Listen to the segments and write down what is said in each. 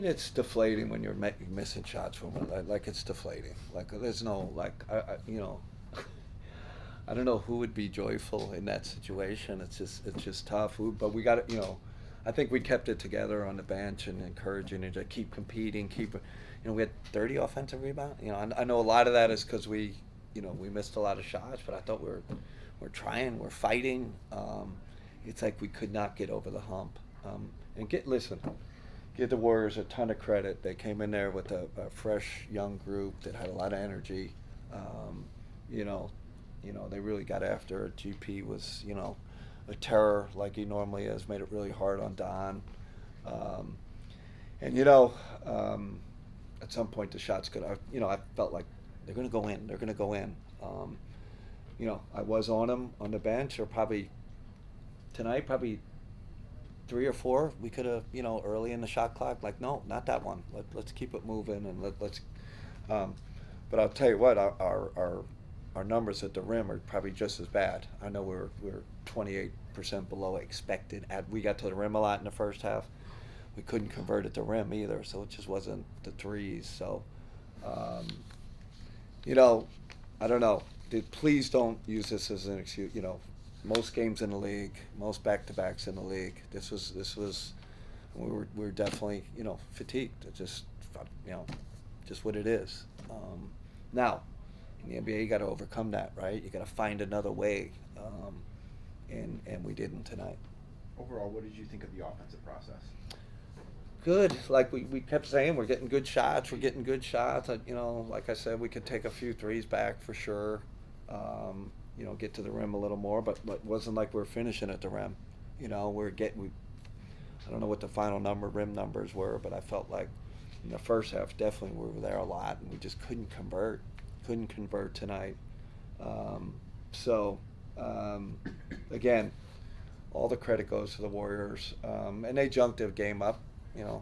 mean, it's deflating when you're missing shots from it. Like it's deflating. Like there's no like I don't know who would be joyful in that situation. It's just tough. But we got to. I think we kept it together on the bench and encouraging it to keep competing. We had 30 offensive rebounds. I know a lot of that is because we missed a lot of shots, but I thought we're trying, we're fighting. It's like we could not get over the hump. And listen, give the Warriors a ton of credit. They came in there with a fresh young group that had a lot of energy. Um, you know, they really got after it. GP was, a terror like he normally is. Made it really hard on Don. Um, and at some point the shots could. I felt like they're going to go in. They're going to go in. I was on them on the bench, or probably tonight, probably three or four. We could have, early in the shot clock, like, no, not that one. Let's keep it moving and let's. Um, but I'll tell you what, our numbers at the rim are probably just as bad. I know we're 28% below expected. We got to the rim a lot in the first half. We couldn't convert at the rim either, so it just wasn't the threes. So, I don't know. Please don't use this as an excuse. Most games in the league, most back-to-backs in the league. This was we were definitely fatigued. It's just what it is. Now, in the NBA, you got to overcome that, right? You got to find another way, and we didn't tonight. Overall, what did you think of the offensive process? Good. Like we kept saying, we're getting good shots. We're getting good shots. Like I said, we could take a few threes back for sure. Get to the rim a little more, but it wasn't like we're finishing at the rim. I don't know what the final rim numbers were, but I felt like in the first half definitely we were there a lot, and we just couldn't convert. Couldn't convert tonight. Again, all the credit goes to the Warriors, and they junked the game up, a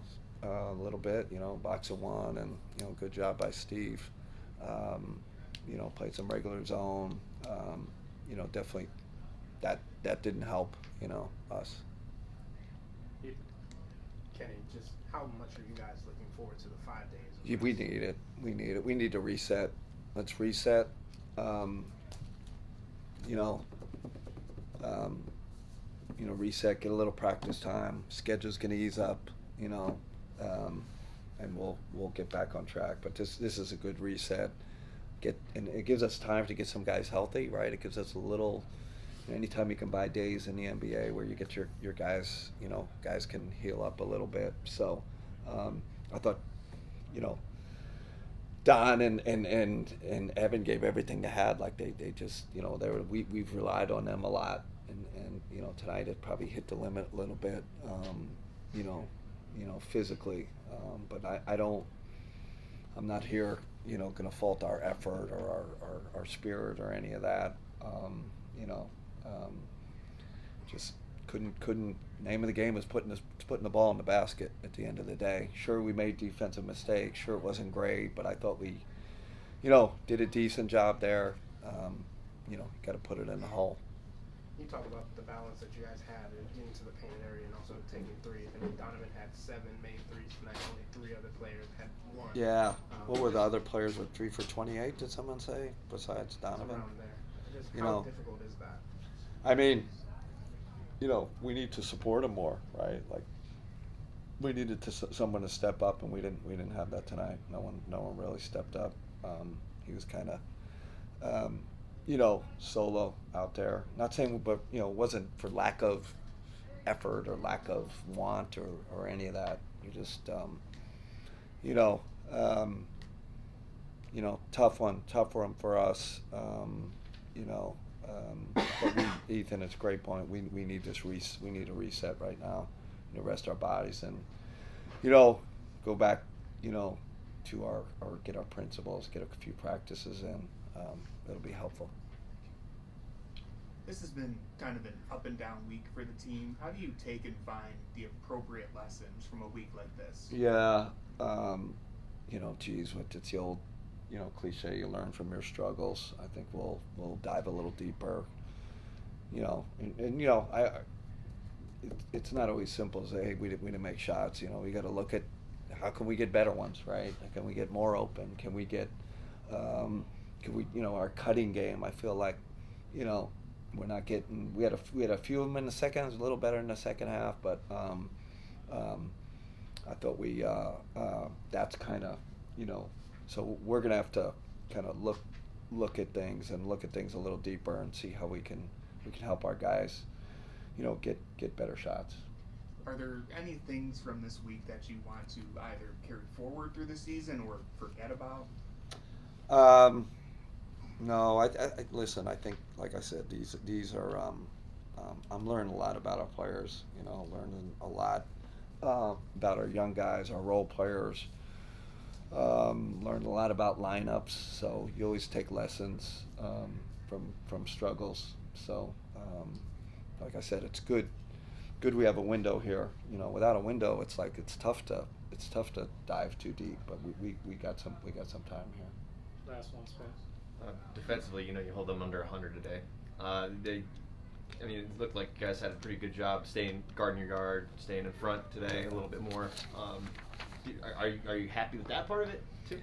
little bit, box of one, and good job by Steve. Played some regular zone. Definitely that didn't help, us. Kenny, just how much are you guys looking forward to the 5 days? We need it. We need to reset. Let's reset. Reset. Get a little practice time. Schedule's gonna ease up. And we'll get back on track. But this is a good reset. And it gives us time to get some guys healthy, right? It gives us a little. Anytime you can buy days in the NBA where you get your guys, guys can heal up a little bit. So, I thought, Don and Evan gave everything they had. Like they just, we've relied on them a lot, and tonight it probably hit the limit a little bit, physically. But I'm not here, going to fault our effort or our spirit or any of that. Just couldn't. Name of the game is putting the ball in the basket at the end of the day. Sure, we made defensive mistakes. Sure, it wasn't great, but I thought we, did a decent job there. Got to put it in the hole. You talk about the balance that you guys had in getting to the paint area and also taking threes. I mean, Donovan had 7 made threes tonight. Only 3 other players had 1. Yeah. What were the other players with 3 for 28? Did someone say besides Donovan? Around there. Just how difficult is that? I mean, we need to support him more, right? Like, we needed someone to step up, and we didn't have that tonight. No one really stepped up. He was kind of, solo out there. Not saying, but it wasn't for lack of effort or lack of want or any of that. You just, tough one for us. But Ethan, it's a great point. We need we need a reset right now, rest our bodies and, go back, to our get our principles, get a few practices in. It'll be helpful. This has been kind of an up and down week for the team. How do you take and find the appropriate lessons from a week like this? Yeah, it's the old, cliche, you learn from your struggles. I think we'll dive a little deeper, it's not always simple as, hey, we didn't make shots. We got to look at, how can we get better ones, right? Can we get more open? Can we get, our cutting game? I feel like, we're not getting. We had a few of them in the second. It was a little better in the second half, but I thought that's kind of, so we're gonna have to kind of look at things a little deeper and see how we can help our guys, get better shots. Are there any things from this week that you want to either carry forward through the season or forget about? No, I listen. I think, like I said, these are. I'm learning a lot about our players. Learning a lot about our young guys, our role players. Learned a lot about lineups. So you always take lessons from struggles. So, like I said, it's good. Good we have a window here. Without a window, it's like it's tough to dive too deep. But we got some time here. Last one, Spence. Defensively, you hold them under 100 today. It looked like you guys had a pretty good job guarding your guard, staying in front today a little bit more. Are you happy with that part of it too?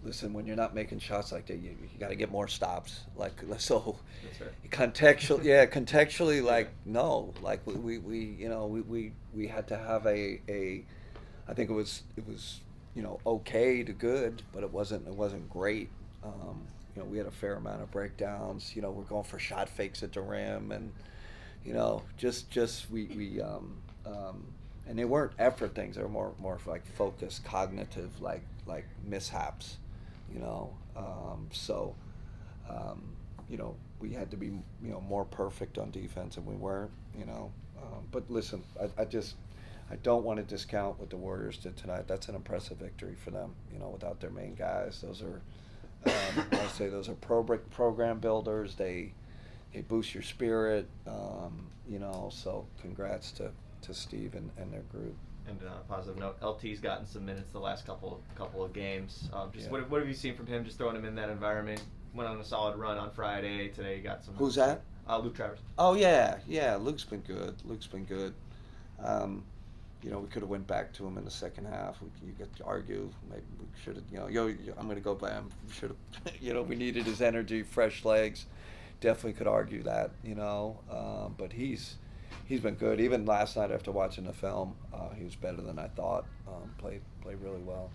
Listen, when you're not making shots like that, you got to get more stops. So, That's right. contextually, no, we had to have a I think it was okay to good, but it wasn't great. We had a fair amount of breakdowns. We're going for shot fakes at the rim, and and they weren't effort things. They were more like focused, cognitive, like mishaps. We had to be more perfect on defense, and we weren't. But listen, I don't want to discount what the Warriors did tonight. That's an impressive victory for them. Without their main guys, those are I say those are program builders. They boost your spirit. So congrats to Steve and their group. And on a positive note, LT's gotten some minutes the last couple of games. Yeah. What have you seen from him? Just throwing him in that environment. Went on a solid run on Friday. Today he got some. Who's that? Luke Travers. Oh yeah. Luke's been good. We could have went back to him in the second half. You could argue maybe we should have. I'm going to go by him. We should have. We needed his energy, fresh legs. Definitely could argue that. But he's been good. Even last night after watching the film, he was better than I thought. Played really well.